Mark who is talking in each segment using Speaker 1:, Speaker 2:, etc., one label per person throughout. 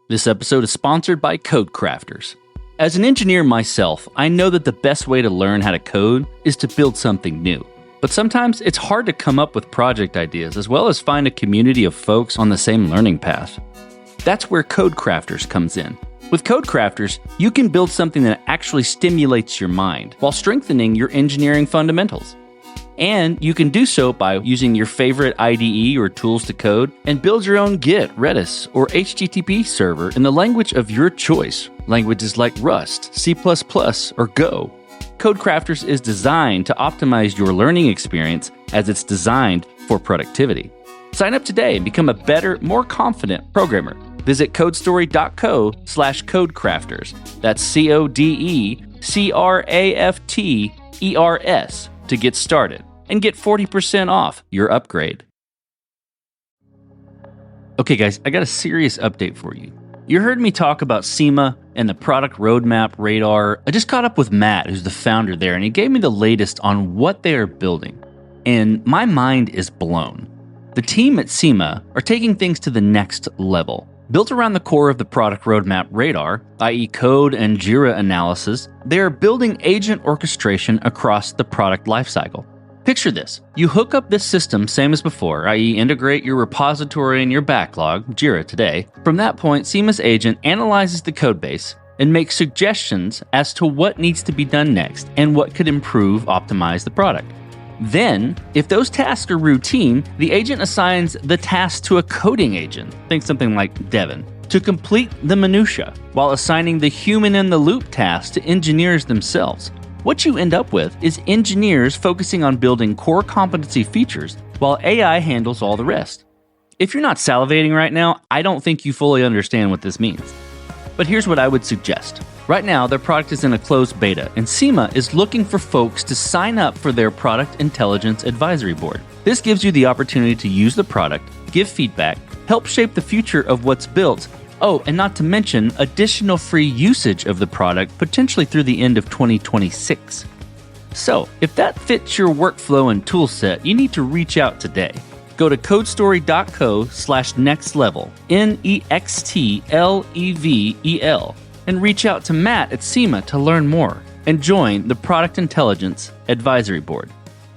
Speaker 1: This episode is sponsored by Code Crafters. As an engineer myself, I know that the best way to learn how to code is to build something new. But sometimes it's hard to come up with project ideas as well as find a community of folks on the same learning path. That's where Code Crafters comes in. With Code Crafters, you can build something that actually stimulates your mind while strengthening your engineering fundamentals. And you can do so by using your favorite IDE or tools to code and build your own Git, Redis, or HTTP server in the language of your choice. Languages like Rust, C++, or Go. Code Crafters is designed to optimize your learning experience as it's designed for productivity. Sign up today and become a better, more confident programmer. Visit codestory.co/codecrafters. That's CODECRAFTERS to get started and get 40% off your upgrade. Okay guys, I got a serious update for you. You heard me talk about SEMA and the product roadmap radar. I just caught up with Matt, who's the founder there, and he gave me the latest on what they are building. And my mind is blown. The team at SEMA are taking things to the next level. Built around the core of the product roadmap radar, i.e. code and Jira analysis, they are building agent orchestration across the product lifecycle. Picture this. You hook up this system same as before, i.e. integrate your repository and your backlog, Jira today. From that point, SEMA's agent analyzes the codebase and makes suggestions as to what needs to be done next and what could improve, optimize the product. Then, if those tasks are routine, the agent assigns the task to a coding agent, think something like Devin, to complete the minutia, while assigning the human-in-the-loop task to engineers themselves. What you end up with is engineers focusing on building core competency features, while AI handles all the rest. If you're not salivating right now, I don't think you fully understand what this means. But here's what I would suggest. Right now, their product is in a closed beta, and SEMA is looking for folks to sign up for their Product Intelligence Advisory Board. This gives you the opportunity to use the product, give feedback, help shape the future of what's built. Oh, and not to mention additional free usage of the product, potentially through the end of 2026. So, if that fits your workflow and toolset, you need to reach out today. Go to codestory.co/nextlevel, NEXTLEVEL, and reach out to Matt at SEMA to learn more and join the Product Intelligence Advisory Board.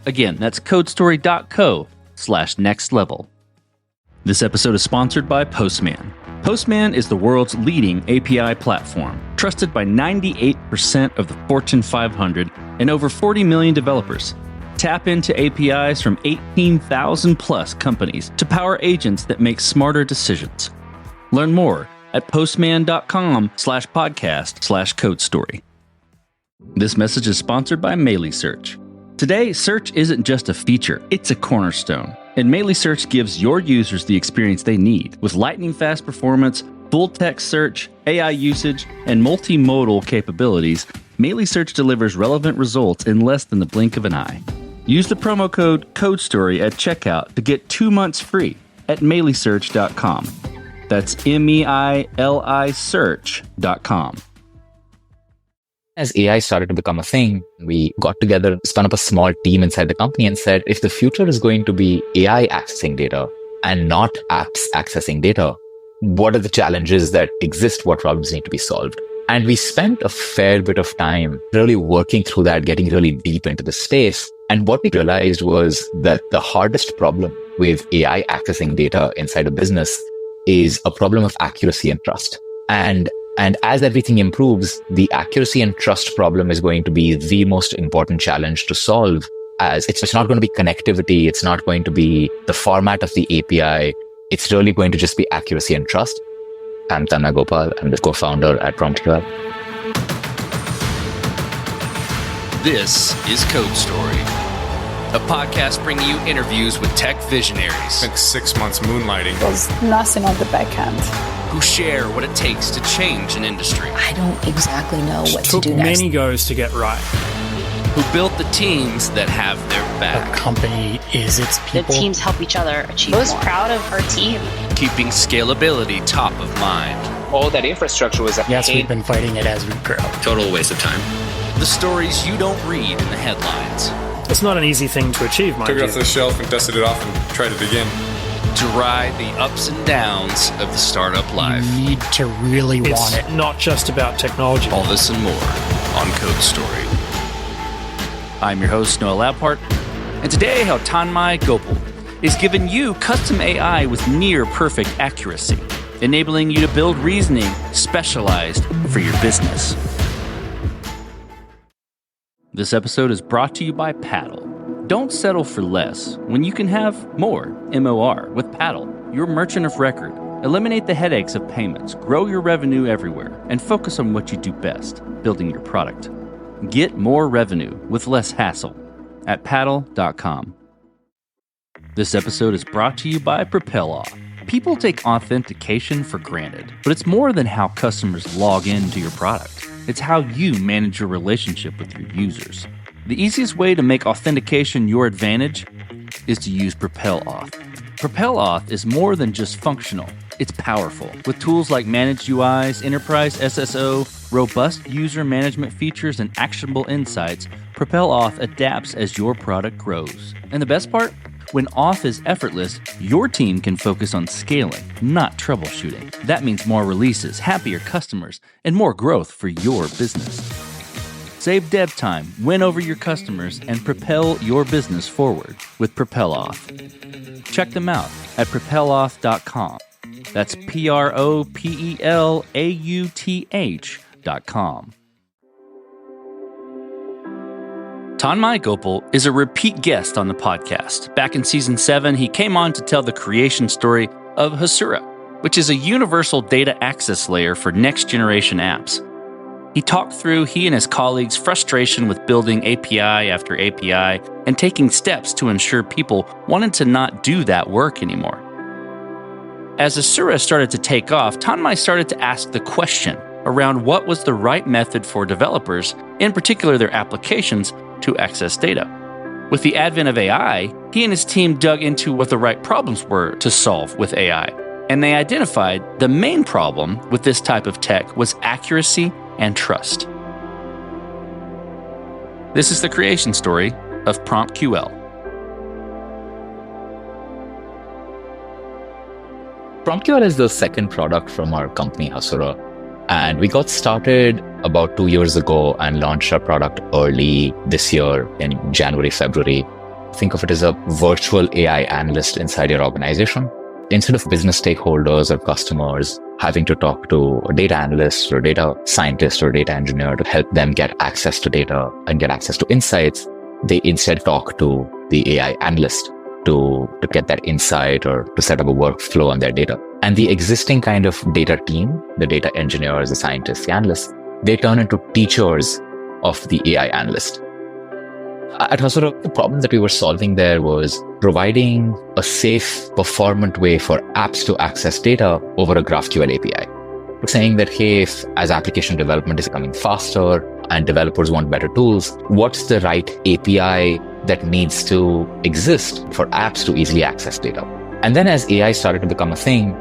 Speaker 1: Again, that's codestory.co/nextlevel. This episode is sponsored by Postman. Postman is the world's leading API platform, trusted by 98% of the Fortune 500 and over 40 million developers. Tap into APIs from 18,000 plus companies to power agents that make smarter decisions. Learn more at postman.com/podcast/codestory. This message is sponsored by Melee Search. Today, search isn't just a feature, it's a cornerstone. And Melee Search gives your users the experience they need with lightning-fast performance, full-text search, AI usage, and multimodal capabilities. Melee Search delivers relevant results in less than the blink of an eye. Use the promo code CODESTORY at checkout to get 2 months free at meleesearch.com. That's MEILI search.com.
Speaker 2: As AI started to become a thing, we got together, spun up a small team inside the company and said, if the future is going to be AI accessing data and not apps accessing data, what are the challenges that exist? What problems need to be solved? And we spent a fair bit of time really working through that, getting really deep into the space. And what we realized was that the hardest problem with AI accessing data inside a business is a problem of accuracy and trust. And as everything improves, the accuracy and trust problem is going to be the most important challenge to solve, as it's not going to be connectivity. It's not going to be the format of the API. It's really going to just be accuracy and trust. I'm Tanmai Gopal. I'm the co-founder at PromptQL.
Speaker 3: This is Code Story, a podcast bringing you interviews with tech visionaries.
Speaker 4: Spent 6 months moonlighting.
Speaker 5: There's nothing on the back end.
Speaker 3: Who share what it takes to change an industry.
Speaker 6: I don't exactly know what to do next.
Speaker 7: Took many goes to get right.
Speaker 3: Who built the teams that have their back.
Speaker 7: A company is its people.
Speaker 6: The teams help each other achieve more.
Speaker 5: I was proud of our team.
Speaker 3: Keeping scalability top of mind.
Speaker 8: All that infrastructure was
Speaker 7: Yes, we've been fighting it as we grow.
Speaker 3: Total waste of time. The stories you don't read in the headlines.
Speaker 7: It's not an easy thing to achieve, mind
Speaker 4: Took
Speaker 7: you.
Speaker 4: it off the shelf and dusted it off and tried it again.
Speaker 3: to ride the ups and downs of the startup life.
Speaker 7: You need to really want it.
Speaker 8: It's not just about technology.
Speaker 3: All this and more on Code Story.
Speaker 1: I'm your host, Noah Laupart, and today how Tanmai Gopal is giving you custom AI with near-perfect accuracy, enabling you to build reasoning specialized for your business. This episode is brought to you by Paddle. Don't settle for less when you can have more, MOR, with Paddle, your merchant of record. Eliminate the headaches of payments, grow your revenue everywhere, and focus on what you do best, building your product. Get more revenue with less hassle at paddle.com. This episode is brought to you by PropelOff. People take authentication for granted, but it's more than how customers log into your product. It's how you manage your relationship with your users. The easiest way to make authentication your advantage is to use PropelOff. PropelOff is more than just functional. It's powerful. With tools like Managed UIs, Enterprise SSO, robust user management features, and actionable insights, PropelOff adapts as your product grows. And the best part? When auth is effortless, your team can focus on scaling, not troubleshooting. That means more releases, happier customers, and more growth for your business. Save dev time, win over your customers, and propel your business forward with PropelOff. Check them out at propeloff.com. That's PROPELAUTH.com. Tanmai Gopal is a repeat guest on the podcast. Back in Season 7, he came on to tell the creation story of Hasura, which is a universal data access layer for next-generation apps. He talked through he and his colleagues' frustration with building API after API and taking steps to ensure people wanted to not do that work anymore. As Hasura started to take off, Tanmai started to ask the question around what was the right method for developers, in particular their applications, to access data. With the advent of AI, he and his team dug into what the right problems were to solve with AI, and they identified the main problem with this type of tech was accuracy and trust. This is the creation story of PromptQL.
Speaker 2: PromptQL is the second product from our company, Hasura. And we got started about 2 years ago and launched our product early this year in January, February. Think of it as a virtual AI analyst inside your organization. Instead of business stakeholders or customers having to talk to a data analyst or data scientist or data engineer to help them get access to data and get access to insights, they instead talk to the AI analyst to get that insight or to set up a workflow on their data. And the existing kind of data team, the data engineers, the scientists, the analysts, they turn into teachers of the AI analyst. At Hasura, the problem that we were solving there was providing a safe, performant way for apps to access data over a GraphQL API. We're saying that, hey, if as application development is becoming faster and developers want better tools, what's the right API that needs to exist for apps to easily access data? And then as AI started to become a thing,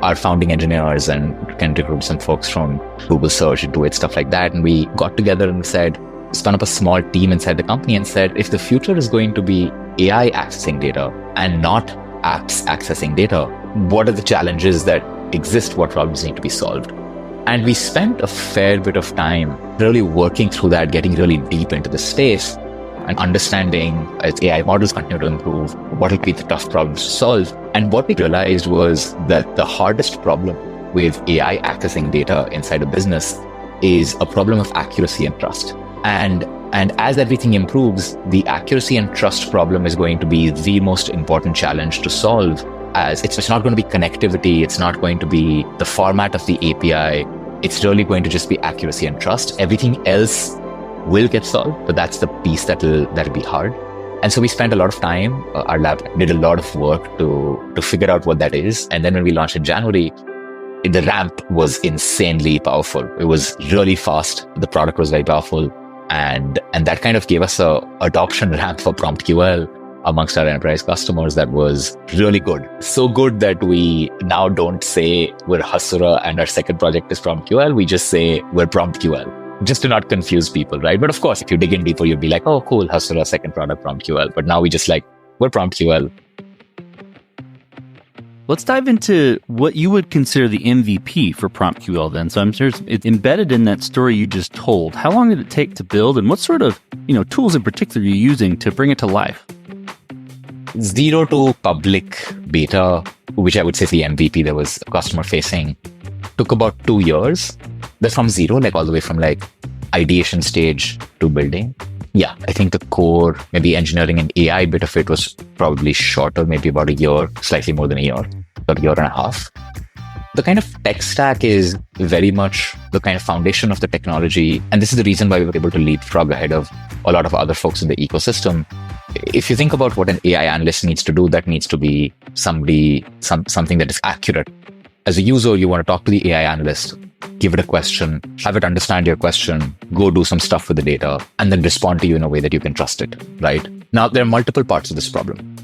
Speaker 2: our founding engineers and can recruit some folks from Google Search and do it, stuff like that. And we got together and spun up a small team inside the company and said, if the future is going to be AI accessing data and not apps accessing data, what are the challenges that exist? What problems need to be solved? And we spent a fair bit of time really working through that, getting really deep into the space and understanding as AI models continue to improve, what will be the tough problems to solve. And what we realized was that the hardest problem with AI accessing data inside a business is a problem of accuracy and trust. And as everything improves, the accuracy and trust problem is going to be the most important challenge to solve, as it's not going to be connectivity. It's not going to be the format of the API. It's really going to just be accuracy and trust. Everything else will get solved, but that's the piece that'll be hard. And so we spent a lot of time, our lab did a lot of work to figure out what that is. And then when we launched in January, the ramp was insanely powerful. It was really fast. The product was very powerful. And that kind of gave us a adoption ramp for PromptQL amongst our enterprise customers that was really good. So good that we now don't say we're Hasura and our second project is PromptQL. We just say we're PromptQL, just to not confuse people, right? But of course, if you dig in deeper, you'll be like, oh, cool, Hasura, second product, PromptQL. But now we just we're PromptQL.
Speaker 1: Let's dive into what you would consider the MVP for PromptQL then. So I'm sure it's embedded in that story you just told. How long did it take to build, and what sort of tools in particular are you using to bring it to life?
Speaker 2: 0 to public beta, which I would say is the MVP that was customer facing, took about 2 years. That's from 0, like all the way from like ideation stage to building. Yeah, I think the core, maybe engineering and AI bit of it was probably shorter, maybe about a year, slightly more than a year, about a year and a half. The kind of tech stack is very much the kind of foundation of the technology. And this is the reason why we were able to leapfrog ahead of a lot of other folks in the ecosystem. If you think about what an AI analyst needs to do, that needs to be something that is accurate. As a user, you want to talk to the AI analyst, give it a question, have it understand your question, go do some stuff with the data, and then respond to you in a way that you can trust it, right? Now, there are multiple parts of this problem.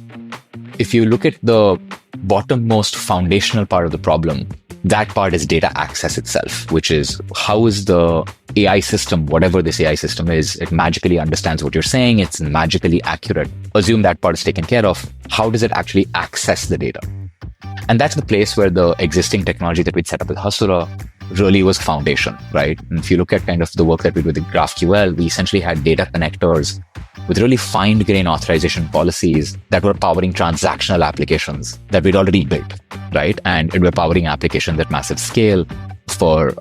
Speaker 2: If you look at the bottommost foundational part of the problem, that part is data access itself, which is how is the AI system, whatever this AI system is, it magically understands what you're saying, it's magically accurate. Assume that part is taken care of. How does it actually access the data? And that's the place where the existing technology that we'd set up with Hasura really was foundation, right? And if you look at kind of the work that we did with GraphQL, we essentially had data connectors with really fine-grained authorization policies that were powering transactional applications that we'd already built, right? And it were powering applications at massive scale for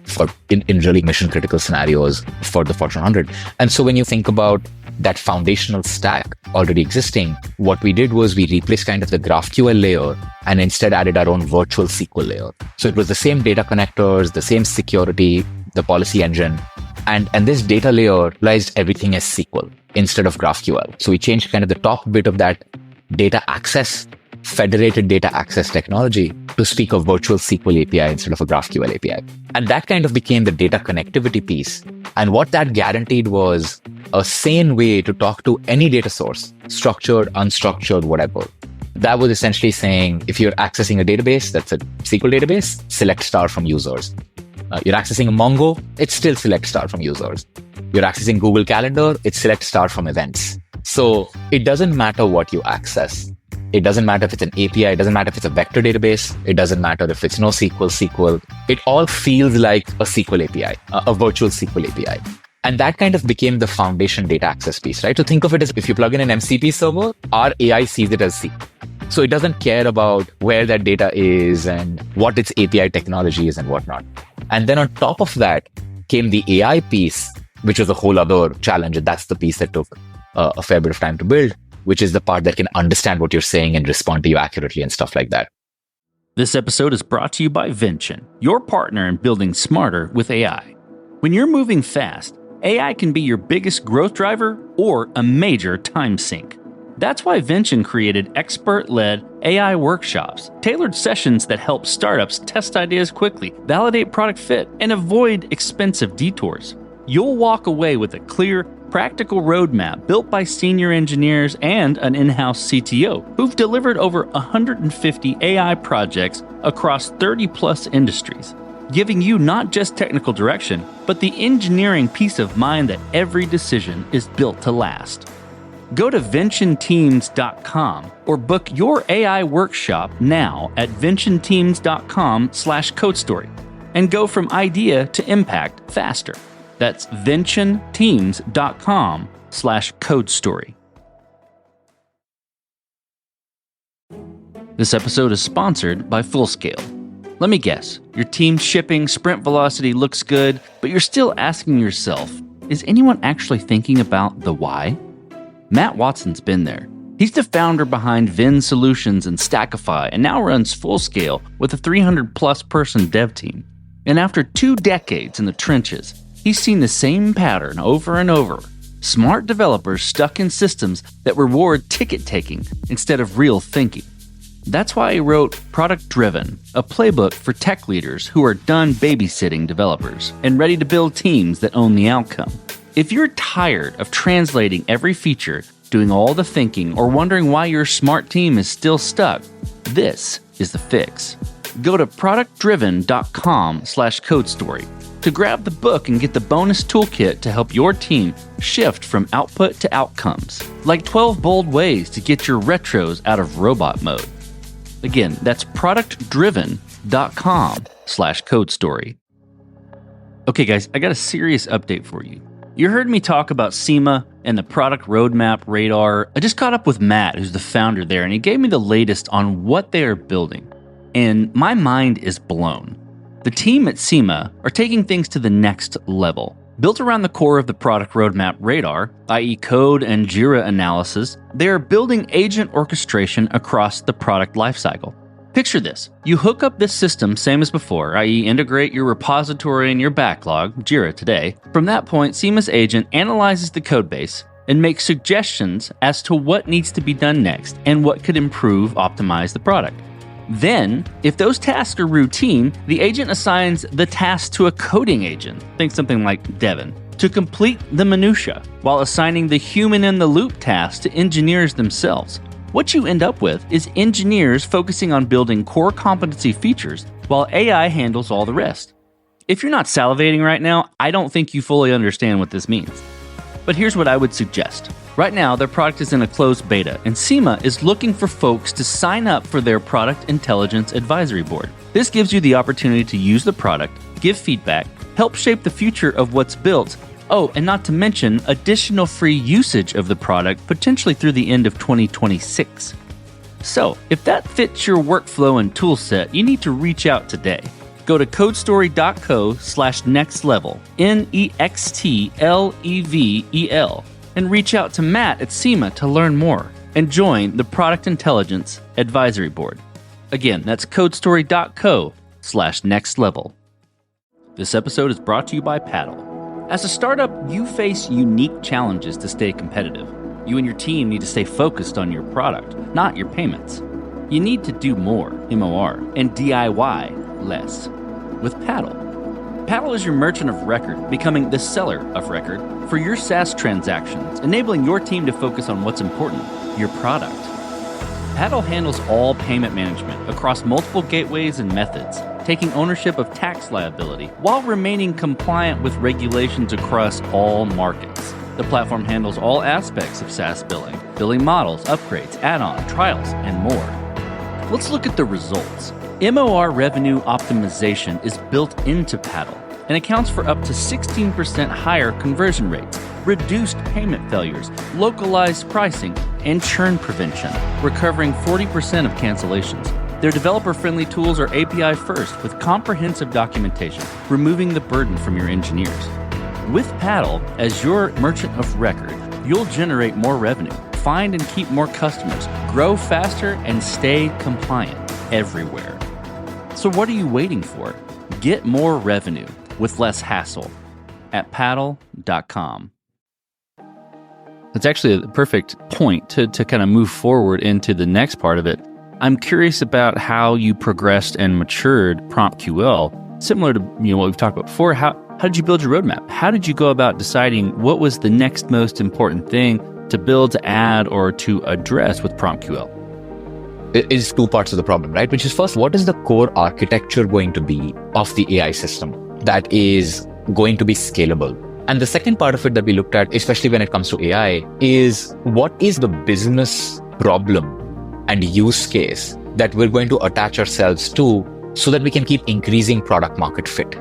Speaker 2: in really mission-critical scenarios for the Fortune 100. And so when you think about that foundational stack already existing, what we did was we replaced kind of the GraphQL layer and instead added our own virtual SQL layer. So it was the same data connectors, the same security, the policy engine, and this data layer realized everything as SQL instead of GraphQL. So we changed kind of the top bit of that data access, federated data access technology to speak of virtual SQL API instead of a GraphQL API. And that kind of became the data connectivity piece. And what that guaranteed was a sane way to talk to any data source, structured, unstructured, whatever. That was essentially saying, if you're accessing a database, that's a SQL database, select star from users. You're accessing a Mongo, it's still select star from users. You're accessing Google Calendar, it's select star from events. So it doesn't matter what you access. It doesn't matter if it's an API, it doesn't matter if it's a vector database, it doesn't matter if it's SQL. It all feels like a SQL API, a virtual SQL API. And that kind of became the foundation data access piece, right? So think of it as if you plug in an MCP server, our AI sees it as SQL. So it doesn't care about where that data is and what its API technology is and whatnot. And then on top of that came the AI piece, which was a whole other challenge. And that's the piece that took a fair bit of time to build, which is the part that can understand what you're saying and respond to you accurately and stuff like that.
Speaker 1: This episode is brought to you by Vention, your partner in building smarter with AI. When you're moving fast, AI can be your biggest growth driver or a major time sink. That's why Vention created expert-led AI workshops, tailored sessions that help startups test ideas quickly, validate product fit, and avoid expensive detours. You'll walk away with a clear, practical roadmap built by senior engineers and an in-house CTO who've delivered over 150 AI projects across 30-plus industries, giving you not just technical direction, but the engineering peace of mind that every decision is built to last. Go to VentionTeams.com or book your AI workshop now at VentionTeams.com/CodeStory and go from idea to impact faster. That's VentionTeams.com/CodeStory. This episode is sponsored by Fullscale. Let me guess, your team's shipping sprint velocity looks good, but you're still asking yourself, is anyone actually thinking about the why? Matt Watson's been there. He's the founder behind Vin Solutions and Stackify and now runs Fullscale with a 300-plus person dev team. And after 2 decades in the trenches, he's seen the same pattern over and over. Smart developers stuck in systems that reward ticket-taking instead of real thinking. That's why he wrote Product Driven, a playbook for tech leaders who are done babysitting developers and ready to build teams that own the outcome. If you're tired of translating every feature, doing all the thinking, or wondering why your smart team is still stuck, this is the fix. Go to productdriven.com/CodeStory to grab the book and get the bonus toolkit to help your team shift from output to outcomes, like 12 bold ways to get your retros out of robot mode. Again, that's productdriven.com/code story. Okay, guys, I got a serious update for you. You heard me talk about SEMA and the product roadmap radar. I just caught up with Matt, who's the founder there, and he gave me the latest on what they are building. And my mind is blown. The team at SEMA are taking things to the next level. Built around the core of the product roadmap radar, i.e. code and Jira analysis, they are building agent orchestration across the product lifecycle. Picture this. You hook up this system same as before, i.e. integrate your repository and your backlog, Jira today. From that point, SEMA's agent analyzes the codebase and makes suggestions as to what needs to be done next and what could improve, optimize the product. Then, if those tasks are routine, the agent assigns the task to a coding agent, think something like Devin, to complete the minutia, while assigning the human-in-the-loop task to engineers themselves. What you end up with is engineers focusing on building core competency features, while AI handles all the rest. If you're not salivating right now, I don't think you fully understand what this means. But here's what I would suggest. Right now, their product is in a closed beta, and SEMA is looking for folks to sign up for their Product Intelligence Advisory Board. This gives you the opportunity to use the product, give feedback, help shape the future of what's built. Oh, and not to mention additional free usage of the product, potentially through the end of 2026. So, if that fits your workflow and toolset, you need to reach out today. Go to codestory.co/nextlevel, NEXTLEVEL, and reach out to Matt at SEMA to learn more and join the Product Intelligence Advisory Board. Again, that's codestory.co/nextlevel. This episode is brought to you by Paddle. As a startup, you face unique challenges to stay competitive. You and your team need to stay focused on your product, not your payments. You need to do more, MOR, and DIY less. With Paddle. Paddle is your merchant of record, becoming the seller of record for your SaaS transactions, enabling your team to focus on what's important, your product. Paddle handles all payment management across multiple gateways and methods, taking ownership of tax liability while remaining compliant with regulations across all markets. The platform handles all aspects of SaaS billing models, upgrades, add-on, trials, and more. Let's look at the results. MOR revenue optimization is built into Paddle and accounts for up to 16% higher conversion rates, reduced payment failures, localized pricing, and churn prevention, recovering 40% of cancellations. Their developer-friendly tools are API first with comprehensive documentation, removing the burden from your engineers. With Paddle as your merchant of record, you'll generate more revenue, find and keep more customers, grow faster, and stay compliant everywhere. So what are you waiting for? Get more revenue with less hassle at paddle.com. That's actually a perfect point to kind of move forward into the next part of it. I'm curious about how you progressed and matured PromptQL, similar to what we've talked about before. How did you build your roadmap? How did you go about deciding what was the next most important thing to build, to add, or to address with PromptQL?
Speaker 2: It is two parts of the problem, right? Which is first, what is the core architecture going to be of the AI system that is going to be scalable? And the second part of it that we looked at, especially when it comes to AI, is what is the business problem and use case that we're going to attach ourselves to so that we can keep increasing product market fit,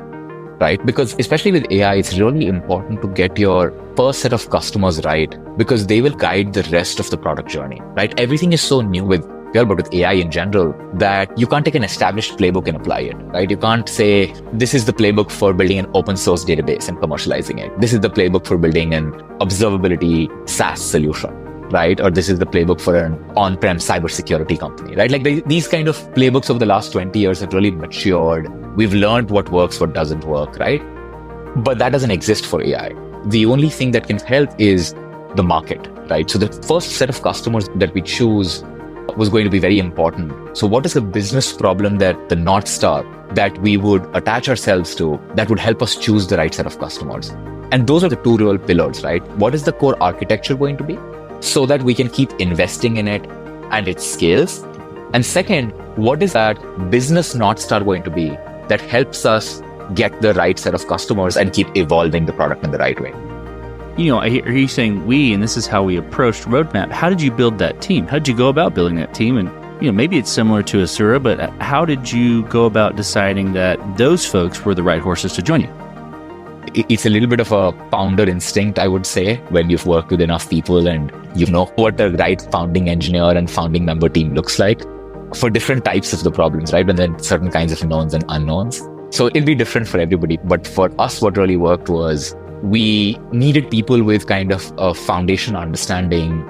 Speaker 2: right? Because especially with AI, it's really important to get your first set of customers right, because they will guide the rest of the product journey, right? Everything is so new with but with AI in general, that you can't take an established playbook and apply it, right? You can't say, this is the playbook for building an open source database and commercializing it. This is the playbook for building an observability SaaS solution, right? Or this is the playbook for an on-prem cybersecurity company, right? Like these kind of playbooks over the last 20 years have really matured. We've learned what works, what doesn't work, right? But that doesn't exist for AI. The only thing that can help is the market, right? So the first set of customers that we choose was going to be very important. So what is the business problem that the North Star that we would attach ourselves to that would help us choose the right set of customers? And those are the two real pillars, right? What is the core architecture going to be so that we can keep investing in it and it scales? And second, what is that business North Star going to be that helps us get the right set of customers and keep evolving the product in the right way?
Speaker 1: I hear you saying we, and this is how we approached Roadmap. How did you build that team? How did you go about building that team? And maybe it's similar to Hasura, but how did you go about deciding that those folks were the right horses to join you?
Speaker 2: It's a little bit of a founder instinct, I would say, when you've worked with enough people and you know what the right founding engineer and founding member team looks like for different types of the problems, right? And then certain kinds of knowns and unknowns. So it'll be different for everybody. But for us, what really worked was we needed people with kind of a foundation understanding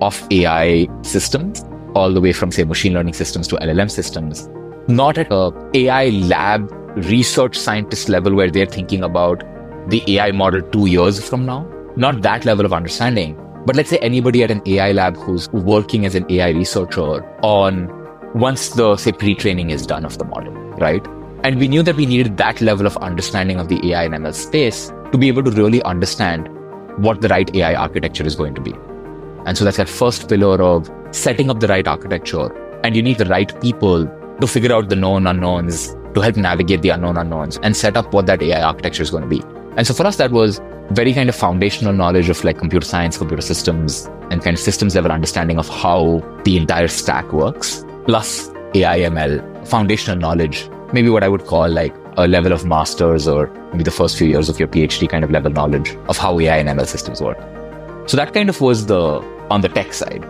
Speaker 2: of AI systems, all the way from, say, machine learning systems to LLM systems, not at a AI lab research scientist level where they're thinking about the AI model 2 years from now, not that level of understanding. But let's say anybody at an AI lab who's working as an AI researcher on once the, say, pre-training is done of the model, right? And we knew that we needed that level of understanding of the AI and ML space to be able to really understand what the right AI architecture is going to be. And so that's that first pillar of setting up the right architecture. And you need the right people to figure out the known unknowns, to help navigate the unknown unknowns and set up what that AI architecture is going to be. And so for us, that was very kind of foundational knowledge of like computer science, computer systems, and kind of systems level understanding of how the entire stack works, plus AI ML, foundational knowledge, maybe what I would call like a level of masters or maybe the first few years of your PhD kind of level knowledge of how AI and ML systems work. So that kind of was on the tech side.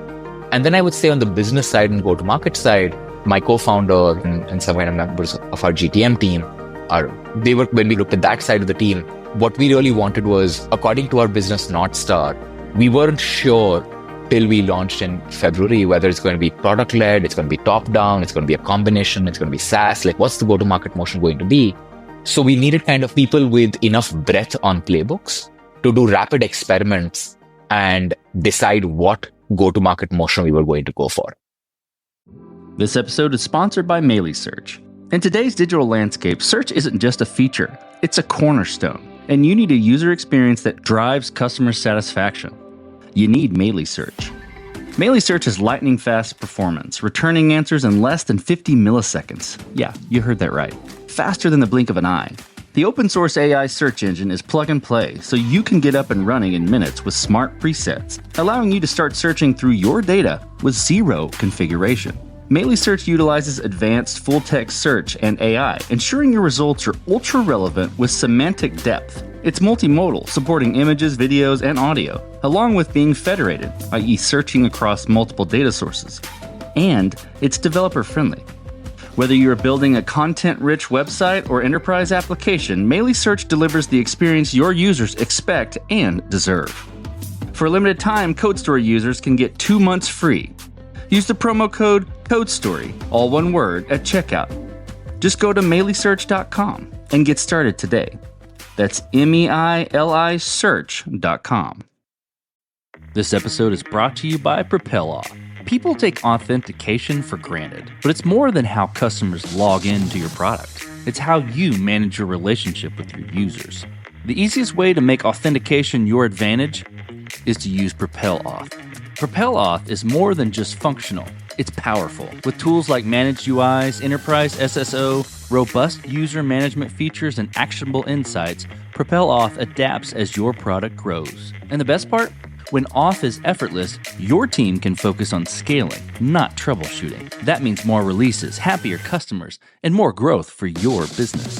Speaker 2: And then I would say on the business side and go-to-market side, my co-founder and some kind of members of our GTM team when we looked at that side of the team, what we really wanted was, according to our business North Star, we weren't sure till we launched in February whether it's going to be product-led, it's going to be top-down, it's going to be a combination, it's going to be SaaS, like what's the go-to-market motion going to be? So we needed kind of people with enough breadth on playbooks to do rapid experiments and decide what go-to-market motion we were going to go for.
Speaker 1: This episode is sponsored by Melee Search. In today's digital landscape, search isn't just a feature, it's a cornerstone. And you need a user experience that drives customer satisfaction. You need Melee Search. Melee Search has lightning fast performance, returning answers in less than 50 milliseconds. Yeah, you heard that right. Faster than the blink of an eye. The open source AI search engine is plug and play, so you can get up and running in minutes with smart presets, allowing you to start searching through your data with zero configuration. Melee Search utilizes advanced full-text search and AI, ensuring your results are ultra-relevant with semantic depth. It's multimodal, supporting images, videos, and audio, along with being federated, i.e. searching across multiple data sources. And it's developer-friendly. Whether you're building a content-rich website or enterprise application, Melee Search delivers the experience your users expect and deserve. For a limited time, CodeStory users can get 2 months free. Use the promo code CODESTORY, all one word, at checkout. Just go to meleesearch.com and get started today. That's MEILI search.com. This episode is brought to you by PropelOff. People take authentication for granted, but it's more than how customers log into your product. It's how you manage your relationship with your users. The easiest way to make authentication your advantage is to use PropelOff. PropelOff is more than just functional. It's powerful. With tools like Managed UIs, Enterprise SSO, robust user management features, and actionable insights, PropelOff adapts as your product grows. And the best part? When off is effortless, your team can focus on scaling, not troubleshooting. That means more releases, happier customers, and more growth for your business.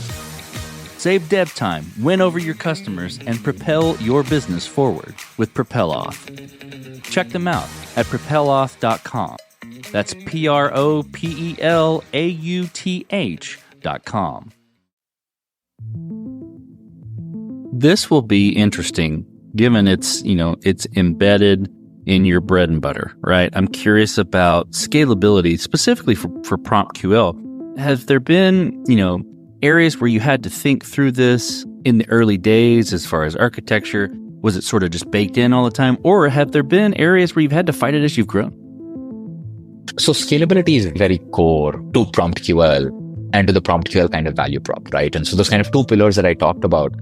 Speaker 1: Save dev time, win over your customers, and propel your business forward with PropelOff. Check them out at propeloff.com. That's PROPELAUTH.com. This will be interesting given it's embedded in your bread and butter, right? I'm curious about scalability, specifically for PromptQL. Have there been, areas where you had to think through this in the early days as far as architecture? Was it sort of just baked in all the time? Or have there been areas where you've had to fight it as you've grown?
Speaker 2: So scalability is very core to PromptQL and to the PromptQL kind of value prop, right? And so those kind of two pillars that I talked about,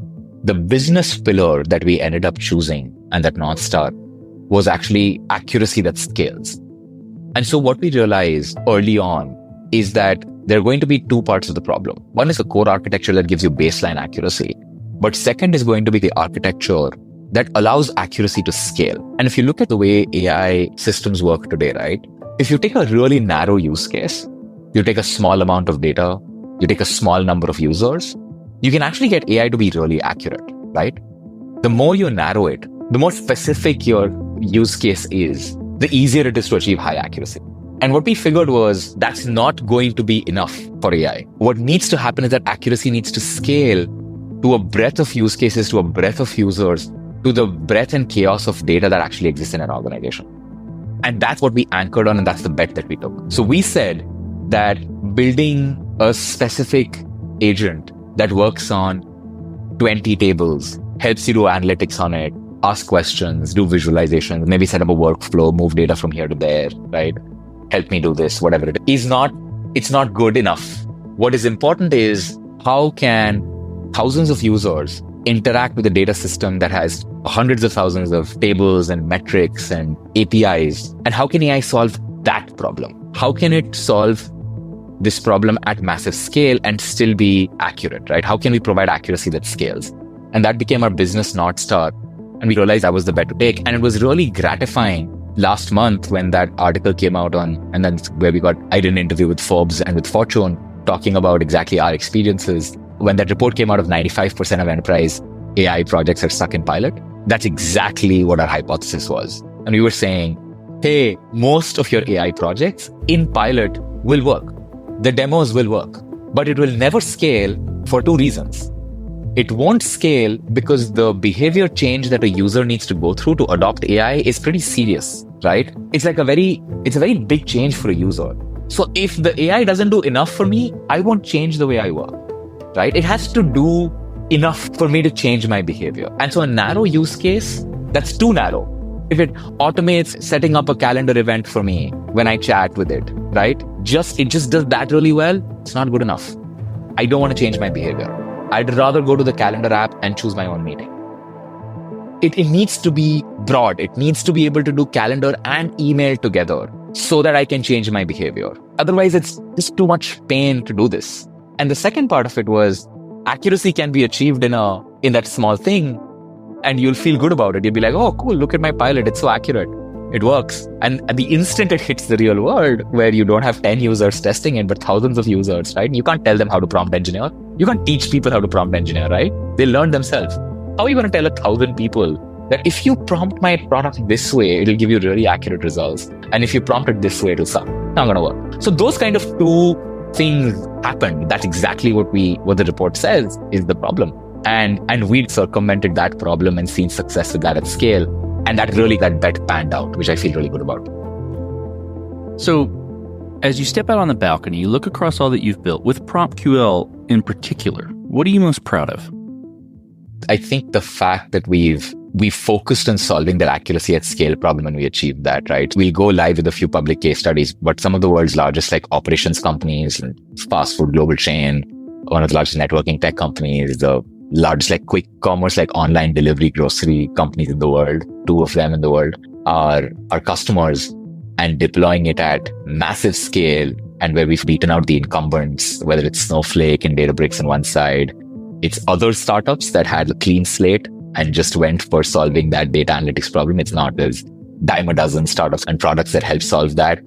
Speaker 2: the business pillar that we ended up choosing and that North Star was actually accuracy that scales. And so what we realized early on is that there are going to be two parts of the problem. One is the core architecture that gives you baseline accuracy. But second is going to be the architecture that allows accuracy to scale. And if you look at the way AI systems work today, right? if you take a really narrow use case, you take a small amount of data, you take a small number of users, you can actually get AI to be really accurate, right? The more you narrow it, the more specific your use case is, the easier it is to achieve high accuracy. And what we figured was that's not going to be enough for AI. What needs to happen is that accuracy needs to scale to a breadth of use cases, to a breadth of users, to the breadth and chaos of data that actually exists in an organization. And that's what we anchored on, and that's the bet that we took. So we said that building a specific agent that works on 20 tables, helps you do analytics on it, ask questions, do visualizations, maybe set up a workflow, move data from here to there, right? Help me do this, whatever it is, it's not good enough. What is important is how can thousands of users interact with a data system that has hundreds of thousands of tables and metrics and APIs, and how can AI solve that problem? How can it solve this problem at massive scale and still be accurate, right? How can we provide accuracy that scales? And that became our business North Star. And we realized that was the bet to take. And it was really gratifying last month when that article came out and then where I did an interview with Forbes and with Fortune talking about exactly our experiences. When that report came out of 95% of enterprise AI projects are stuck in pilot, that's exactly what our hypothesis was. And we were saying, hey, most of your AI projects in pilot will work. The demos will work, but it will never scale for two reasons. It won't scale because the behavior change that a user needs to go through to adopt AI is pretty serious, right? It's a very big change for a user. So if the AI doesn't do enough for me, I won't change the way I work, right? It has to do enough for me to change my behavior. And so a narrow use case, that's too narrow. If it automates setting up a calendar event for me when I chat with it, right? It just does that really well, it's not good enough. I don't want to change my behavior. I'd rather go to the calendar app and choose my own meeting. It needs to be broad. It needs to be able to do calendar and email together so that I can change my behavior. Otherwise, it's just too much pain to do this. And the second part of it was accuracy can be achieved in that small thing, and you'll feel good about it. You'll be like, oh, cool, look at my pilot. It's so accurate. It works. And at the instant it hits the real world where you don't have 10 users testing it, but thousands of users, right? You can't tell them how to prompt engineer. You can't teach people how to prompt engineer, right? They learn themselves. How are you going to tell 1,000 people that if you prompt my product this way, it'll give you really accurate results. And if you prompt it this way, it'll suck. Not going to work. So those kind of two things happened. That's exactly what the report says is the problem. And we circumvented that problem and seen success with that at scale. And that bet panned out, which I feel really good about.
Speaker 1: So as you step out on the balcony, you look across all that you've built, with PromptQL in particular, what are you most proud of?
Speaker 2: I think the fact that we focused on solving that accuracy at scale problem and we achieved that, right? We'll go live with a few public case studies, but some of the world's largest operations companies, fast food global chain, one of the largest networking tech companies, the largest quick commerce, online delivery grocery companies in the world, 2 of them in the world are our customers, and deploying it at massive scale and where we've beaten out the incumbents, whether it's Snowflake and Databricks on one side, it's other startups that had a clean slate and just went for solving that data analytics problem. It's not as dime a dozen startups and products that help solve that.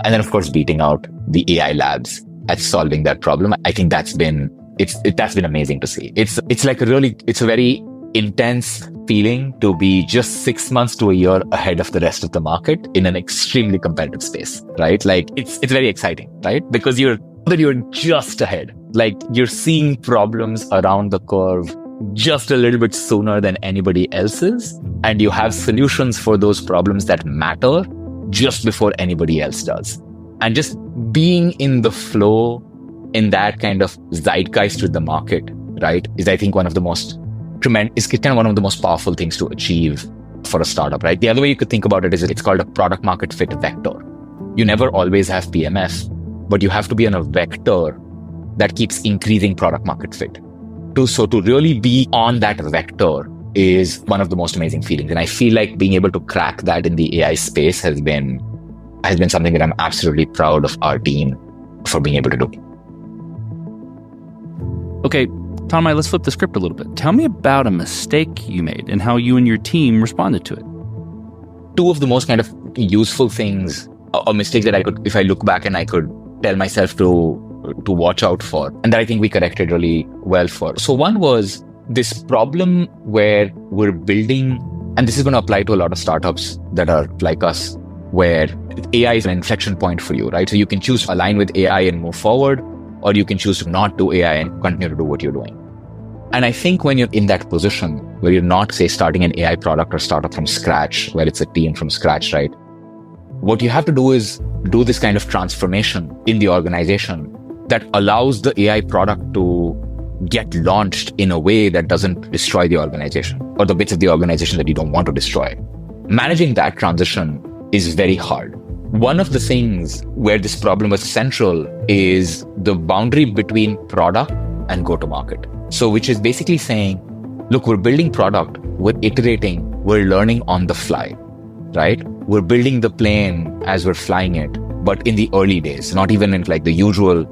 Speaker 2: And then of course, beating out the AI labs at solving that problem. I think that's been amazing to see. It's a very intense feeling to be just 6 months to a year ahead of the rest of the market in an extremely competitive space, right? It's very exciting, right? Because you're just ahead. You're seeing problems around the curve just a little bit sooner than anybody else's. And you have solutions for those problems that matter just before anybody else does. And just being in the flow in that kind of zeitgeist with the market, right, is I think one of the most powerful things to achieve for a startup, right? The other way you could think about it is it's called a product market fit vector. You never always have PMF, but you have to be on a vector that keeps increasing product market fit. So to really be on that vector is one of the most amazing feelings. And I feel like being able to crack that in the AI space has been something that I'm absolutely proud of our team for being able to do.
Speaker 1: Okay, Tanmai, let's flip the script a little bit. Tell me about a mistake you made and how you and your team responded to it.
Speaker 2: 2 of the most kind of useful things or mistakes that I could, if I look back and I could tell myself to watch out for, and that I think we corrected really well for. So one was this problem where we're building, and this is going to apply to a lot of startups that are like us, where AI is an inflection point for you, right? So you can choose to align with AI and move forward, or you can choose to not do AI and continue to do what you're doing. And I think when you're in that position where you're not, say, starting an AI product or startup from scratch, where it's a team from scratch, right? What you have to do is do this kind of transformation in the organization that allows the AI product to get launched in a way that doesn't destroy the organization or the bits of the organization that you don't want to destroy. Managing that transition is very hard. One of the things where this problem was central is the boundary between product and go-to-market. So which is basically saying, look, we're building product, we're iterating, we're learning on the fly, right? We're building the plane as we're flying it, but in the early days, not even in like the usual,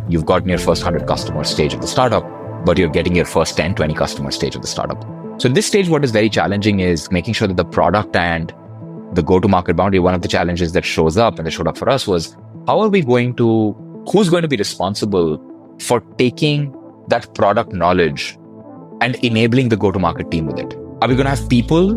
Speaker 2: you've gotten your first 100 customer stage of the startup, but you're getting your first 10, 20 customer stage of the startup. So in this stage, what is very challenging is making sure that the product and the go-to-market boundary, one of the challenges that shows up and that showed up for us was, who's going to be responsible for taking that product knowledge and enabling the go-to-market team with it? Are we going to have people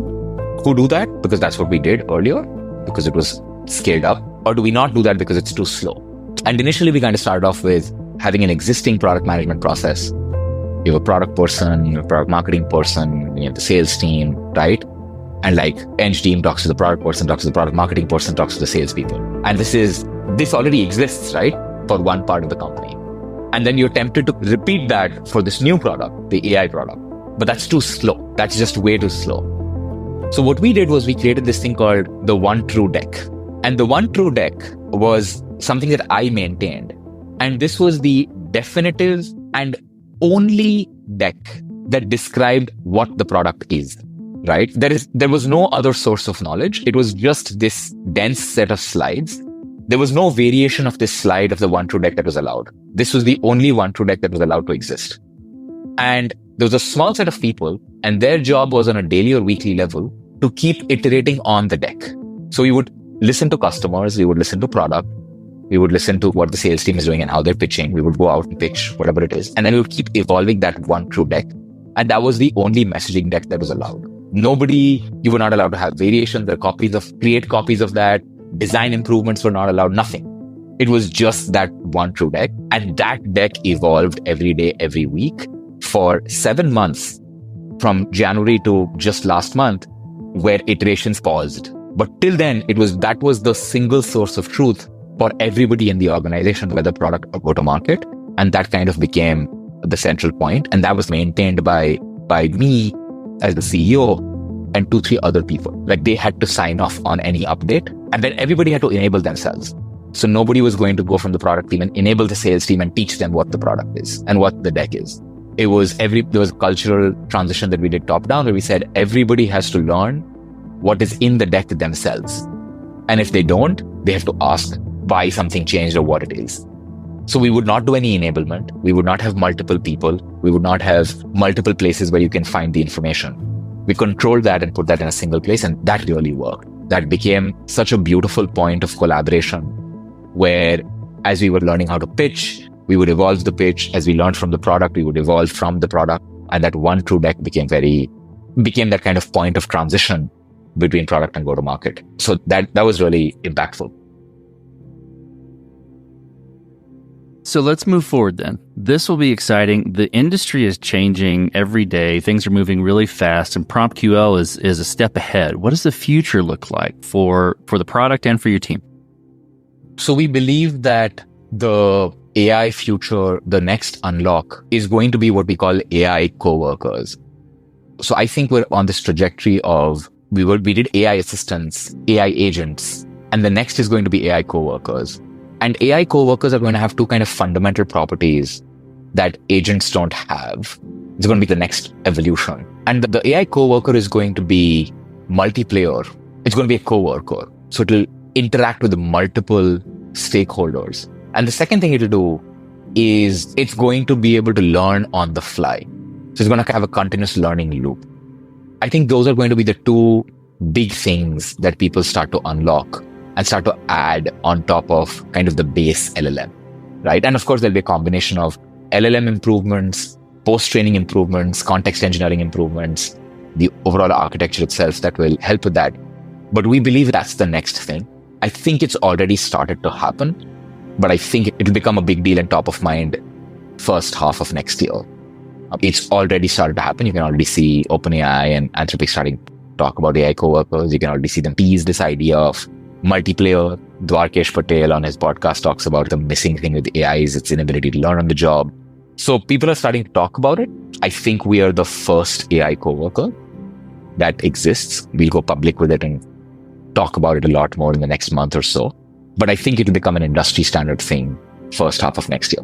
Speaker 2: who do that because that's what we did earlier, because it was scaled up? Or do we not do that because it's too slow? And initially, we kind of started off with having an existing product management process. You have a product person, you have a product marketing person, you have the sales team, right? And like Eng team talks to the product person, talks to the product marketing person, talks to the salespeople. And this already exists, right? For one part of the company. And then you're tempted to repeat that for this new product, the AI product. But that's too slow. That's just way too slow. So what we did was we created this thing called the One True Deck. And the One True Deck was something that I maintained. And this was the definitive and only deck that described what the product is, right? There was no other source of knowledge. It was just this dense set of slides. There was no variation of this slide of the One True Deck that was allowed. This was the only One True Deck that was allowed to exist. And there was a small set of people, and their job was on a daily or weekly level to keep iterating on the deck. So we would listen to customers, we would listen to product, we would listen to what the sales team is doing and how they're pitching. We would go out and pitch whatever it is. And then we would keep evolving that One True Deck. And that was the only messaging deck that was allowed. You were not allowed to have variations or create copies of that. Design improvements were not allowed, nothing. It was just that One True Deck. And that deck evolved every day, every week for 7 months, from January to just last month, where iterations paused. But till then, that was the single source of truth for everybody in the organization, whether product or go-to-market. And that kind of became the central point. And that was maintained by me as the CEO and 2-3 other people. Like they had to sign off on any update. And then everybody had to enable themselves. So nobody was going to go from the product team and enable the sales team and teach them what the product is and what the deck is. There was a cultural transition that we did top down where we said everybody has to learn what is in the deck themselves. And if they don't, they have to ask why something changed or what it is. So we would not do any enablement. We would not have multiple people. We would not have multiple places where you can find the information. We controlled that and put that in a single place, and that really worked. That became such a beautiful point of collaboration where as we were learning how to pitch, we would evolve the pitch. As we learned from the product, we would evolve from the product. And that One True Deck became that kind of point of transition between product and go-to-market. So that was really impactful.
Speaker 1: So let's move forward then. This will be exciting. The industry is changing every day. Things are moving really fast, and PromptQL is a step ahead. What does the future look like for the product and for your team?
Speaker 2: So we believe that the AI future, the next unlock, is going to be what we call AI coworkers. So I think we're on this trajectory of we did AI assistants, AI agents, and the next is going to be AI coworkers. And AI coworkers are going to have two kind of fundamental properties that agents don't have. It's going to be the next evolution. And the AI coworker is going to be multiplayer. It's going to be a coworker. So it'll interact with multiple stakeholders. And the second thing it'll do is it's going to be able to learn on the fly. So it's going to have a continuous learning loop. I think those are going to be the two big things that people start to unlock and start to add on top of kind of the base LLM, right? And of course, there'll be a combination of LLM improvements, post-training improvements, context engineering improvements, the overall architecture itself that will help with that. But we believe that's the next thing. I think it's already started to happen, but I think it'll become a big deal and top of mind first half of next year. It's already started to happen. You can already see OpenAI and Enterpris starting to talk about AI coworkers. You can already see them tease this idea of multiplayer. Dwarkesh Patel on his podcast talks about the missing thing with AI is its inability to learn on the job. So people are starting to talk about it. I think we are the first AI coworker that exists. We'll go public with it and talk about it a lot more in the next month or so. But I think it'll become an industry standard thing first half of next year.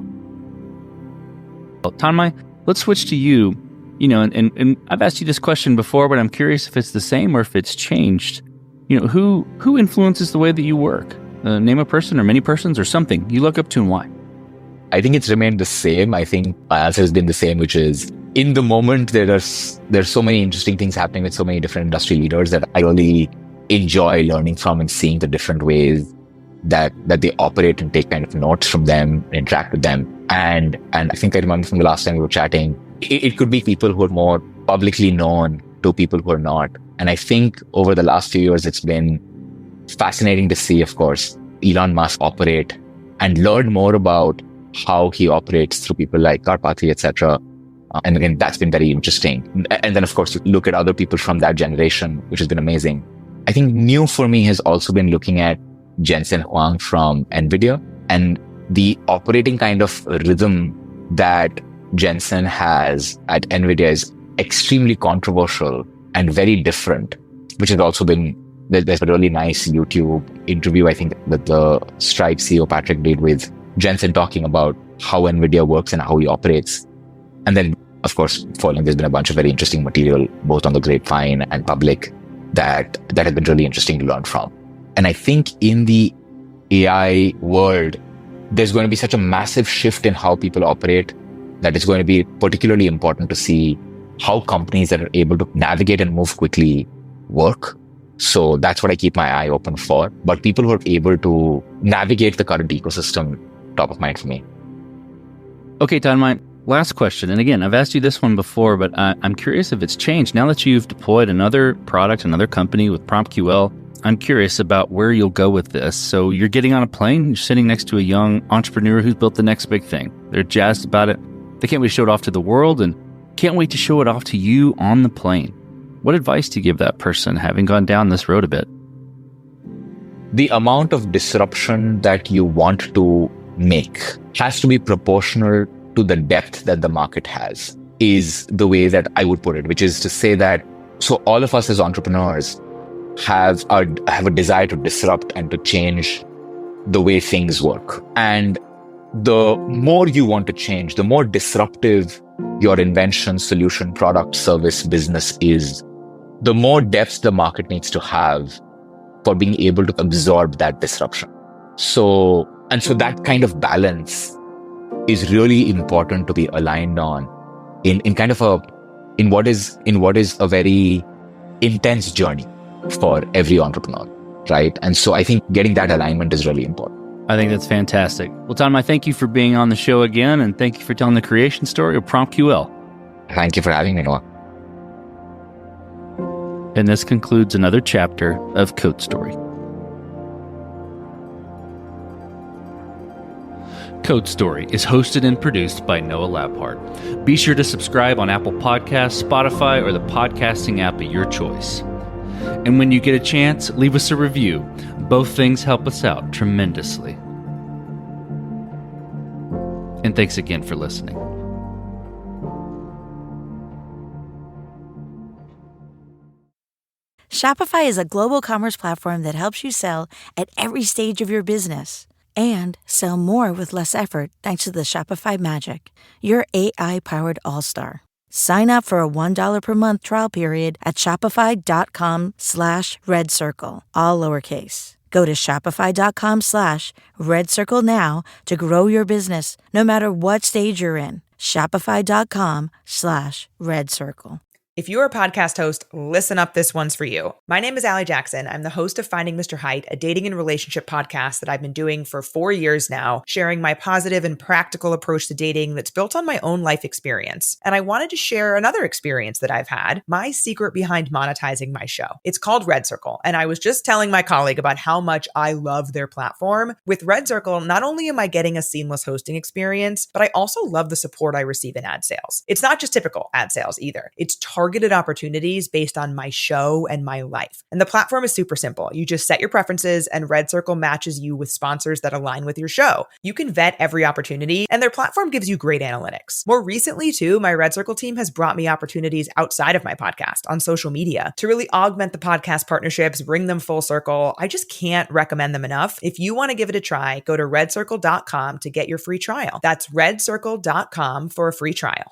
Speaker 1: Well, Tanmai, let's switch to you. And I've asked you this question before, but I'm curious if it's the same or if it's changed. Who influences the way that you work? Name a person or many persons or something you look up to and why?
Speaker 2: I think it's remained the same. I think my answer has been the same, which is in the moment, there's so many interesting things happening with so many different industry leaders that I really enjoy learning from and seeing the different ways that they operate and take kind of notes from them, interact with them. And I think I remember from the last time we were chatting, it could be people who are more publicly known to people who are not. And I think over the last few years, it's been fascinating to see, of course, Elon Musk operate and learn more about how he operates through people like Karpathy, etc. And again, that's been very interesting. And then, of course, you look at other people from that generation, which has been amazing. I think new for me has also been looking at Jensen Huang from NVIDIA and the operating kind of rhythm that Jensen has at NVIDIA is extremely controversial and very different, which has also been, there's a really nice YouTube interview, I think, that the Stripe CEO Patrick did with Jensen talking about how NVIDIA works and how he operates. And then, of course, following, there's been a bunch of very interesting material, both on the grapevine and public, that has been really interesting to learn from. And I think in the AI world, there's going to be such a massive shift in how people operate that it's going to be particularly important to see how companies that are able to navigate and move quickly work. So that's what I keep my eye open for. But people who are able to navigate the current ecosystem, top of mind for me.
Speaker 1: Okay, Tanmai, last question. And again, I've asked you this one before, but I'm curious if it's changed. Now that you've deployed another product, another company with PromptQL, I'm curious about where you'll go with this. So you're getting on a plane, you're sitting next to a young entrepreneur who's built the next big thing. They're jazzed about it. They can't wait to show it off to the world and can't wait to show it off to you on the plane. What advice do you give that person, having gone down this road a bit?
Speaker 2: The amount of disruption that you want to make has to be proportional to the depth that the market has, is the way that I would put it, which is to say that, so all of us as entrepreneurs have a desire to disrupt and to change the way things work. And the more you want to change, the more disruptive your invention, solution, product, service, business is, the more depth the market needs to have for being able to absorb that disruption. So that kind of balance is really important to be aligned on in what is a very intense journey for every entrepreneur, right? And so I think getting that alignment is really important.
Speaker 1: I think that's fantastic. Well, Tanmai, thank you for being on the show again, and thank you for telling the creation story of PromptQL.
Speaker 2: Thank you for having me, Noah.
Speaker 1: And this concludes another chapter of Code Story. Code Story is hosted and produced by Noah Labhart. Be sure to subscribe on Apple Podcasts, Spotify, or the podcasting app of your choice. And when you get a chance, leave us a review. Both things help us out tremendously. And thanks again for listening.
Speaker 9: Shopify is a global commerce platform that helps you sell at every stage of your business and sell more with less effort thanks to the Shopify Magic, your AI-powered all-star. Sign up for a $1 per month trial period at shopify.com/redcircle, all lowercase. Go to shopify.com/redcircle now to grow your business, no matter what stage you're in. Shopify.com/redcircle.
Speaker 10: If you're a podcast host, listen up, this one's for you. My name is Allie Jackson. I'm the host of Finding Mr. Height, a dating and relationship podcast that I've been doing for 4 years now, sharing my positive and practical approach to dating that's built on my own life experience. And I wanted to share another experience that I've had, my secret behind monetizing my show. It's called Red Circle, and I was just telling my colleague about how much I love their platform. With Red Circle, not only am I getting a seamless hosting experience, but I also love the support I receive in ad sales. It's not just typical ad sales either. It's targeted opportunities based on my show and my life. And the platform is super simple. You just set your preferences and Red Circle matches you with sponsors that align with your show. You can vet every opportunity and their platform gives you great analytics. More recently too, my Red Circle team has brought me opportunities outside of my podcast on social media to really augment the podcast partnerships, bring them full circle. I just can't recommend them enough. If you want to give it a try, go to redcircle.com to get your free trial. That's redcircle.com for a free trial.